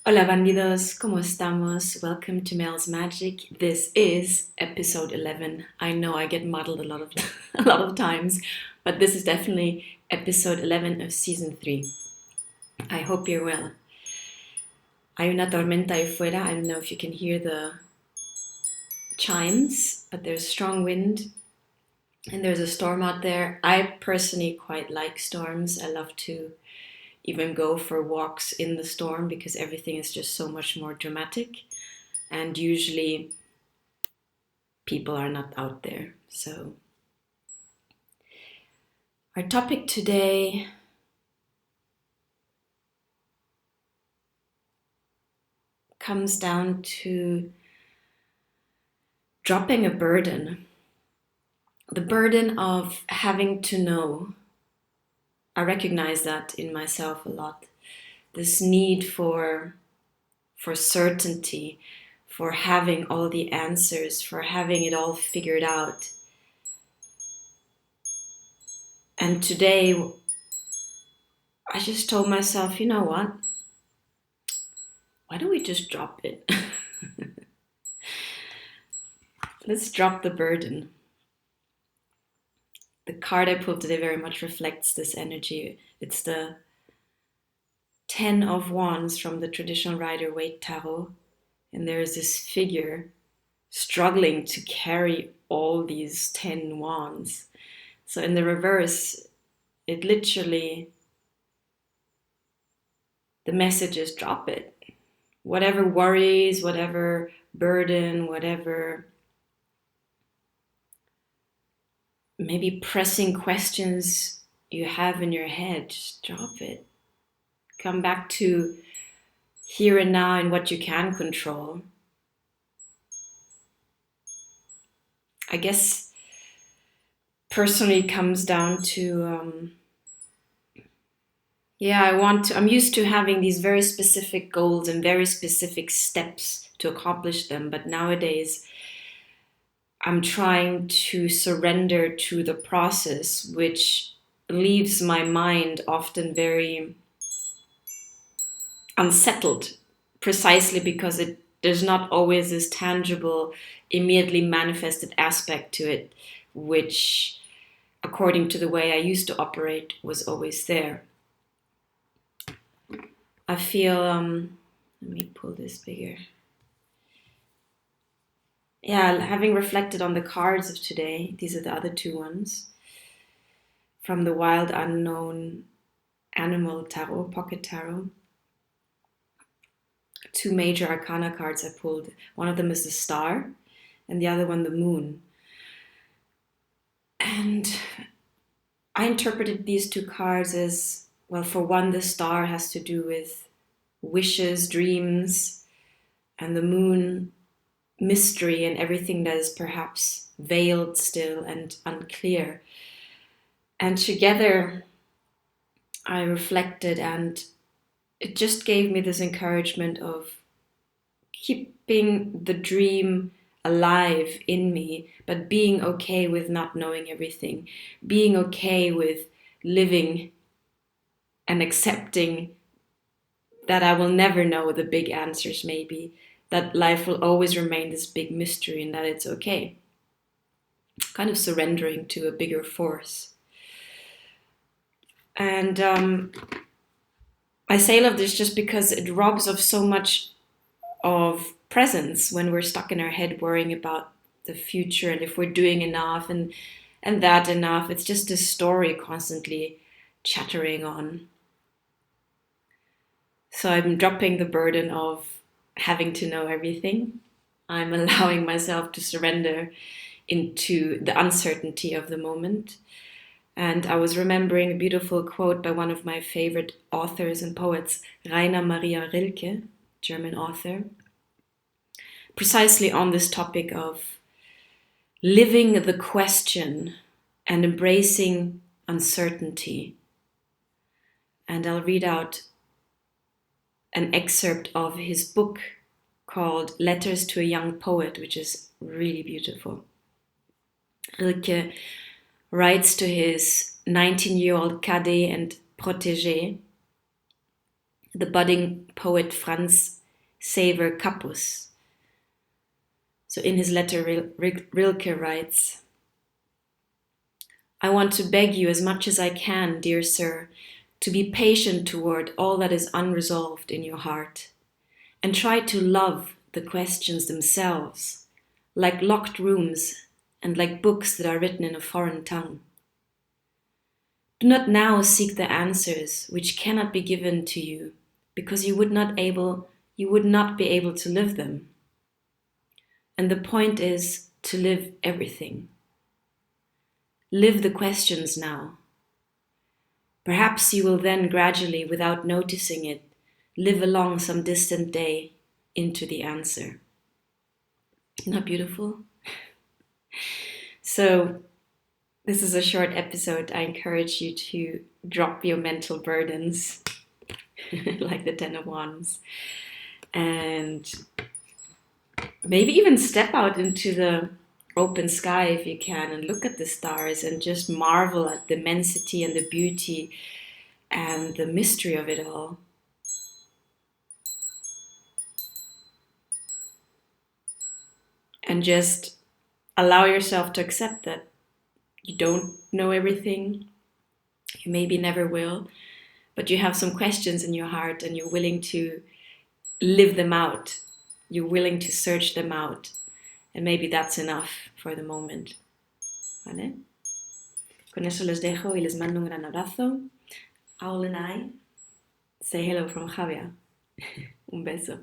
Hola bandidos, ¿cómo estamos? Welcome to Mel's Magic. This is episode 11. I know I get muddled a lot of a lot of times, but this is definitely episode 11 of season 3. I hope you're well. Hay una tormenta ahí fuera. I don't know if you can hear the chimes, but there's strong wind and there's a storm out there. I personally quite like storms. I love to even go for walks in the storm because everything is just so much more dramatic, and usually people are not out there. So our topic today comes down to dropping a burden. The burden of having to know. I recognize that in myself a lot. This need for certainty, for having all the answers, for having it all figured out. And today, I just told myself, you know what? Why don't we just drop it? Let's drop the burden. The card I pulled today very much reflects this energy. It's the 10 of Wands from the traditional Rider Waite tarot. And there is this figure struggling to carry all these 10 wands. So in the reverse, it literally, the message is drop it. Whatever worries, whatever burden, whatever maybe pressing questions you have in your head, just drop it. Come back to here and now and what you can control. I guess personally it comes down to I'm used to having these very specific goals and very specific steps to accomplish them, but nowadays I'm trying to surrender to the process, which leaves my mind often very unsettled, precisely because there's not always this tangible, immediately manifested aspect to it, which, according to the way I used to operate, was always there. I feel, let me pull this bigger. Yeah, having reflected on the cards of today, these are the other two ones, from the Wild Unknown Animal Tarot, Pocket Tarot. Two major arcana cards I pulled. One of them is the Star, and the other one the Moon. And I interpreted these two cards as, well, for one, the Star has to do with wishes, dreams, and the Moon, mystery and everything that is perhaps veiled still and unclear. And together I reflected, and it just gave me this encouragement of keeping the dream alive in me, but being okay with not knowing everything, being okay with living and accepting that I will never know the big answers, maybe, that life will always remain this big mystery and that it's okay. Kind of surrendering to a bigger force. And I say all of this just because it robs of so much of presence when we're stuck in our head worrying about the future and if we're doing enough and that enough. It's just this story constantly chattering on. So I'm dropping the burden of having to know everything. I'm allowing myself to surrender into the uncertainty of the moment. And I was remembering a beautiful quote by one of my favorite authors and poets, Rainer Maria Rilke, German author, precisely on this topic of living the question and embracing uncertainty. And I'll read out an excerpt of his book called Letters to a Young Poet, which is really beautiful. Rilke writes to his 19-year-old cadet and protégé, the budding poet Franz savor capus. So in his letter, Rilke writes, I want to beg you as much as I can, dear sir, to be patient toward all that is unresolved in your heart, and try to love the questions themselves, like locked rooms and like books that are written in a foreign tongue. Do not now seek the answers which cannot be given to you, because you would not be able to live them. And the point is to live everything. Live the questions now. Perhaps you will then gradually, without noticing it, live along some distant day into the answer. Isn't that beautiful? So, this is a short episode. I encourage you to drop your mental burdens, like the Ten of Wands, and maybe even step out into the open sky if you can and look at the stars and just marvel at the immensity and the beauty and the mystery of it all. And just allow yourself to accept that you don't know everything, you maybe never will, but you have some questions in your heart and you're willing to live them out. You're willing to search them out. And maybe that's enough for the moment. ¿Vale? Con eso les dejo y les mando un gran abrazo. Owl and I say hello from Javier. Un beso.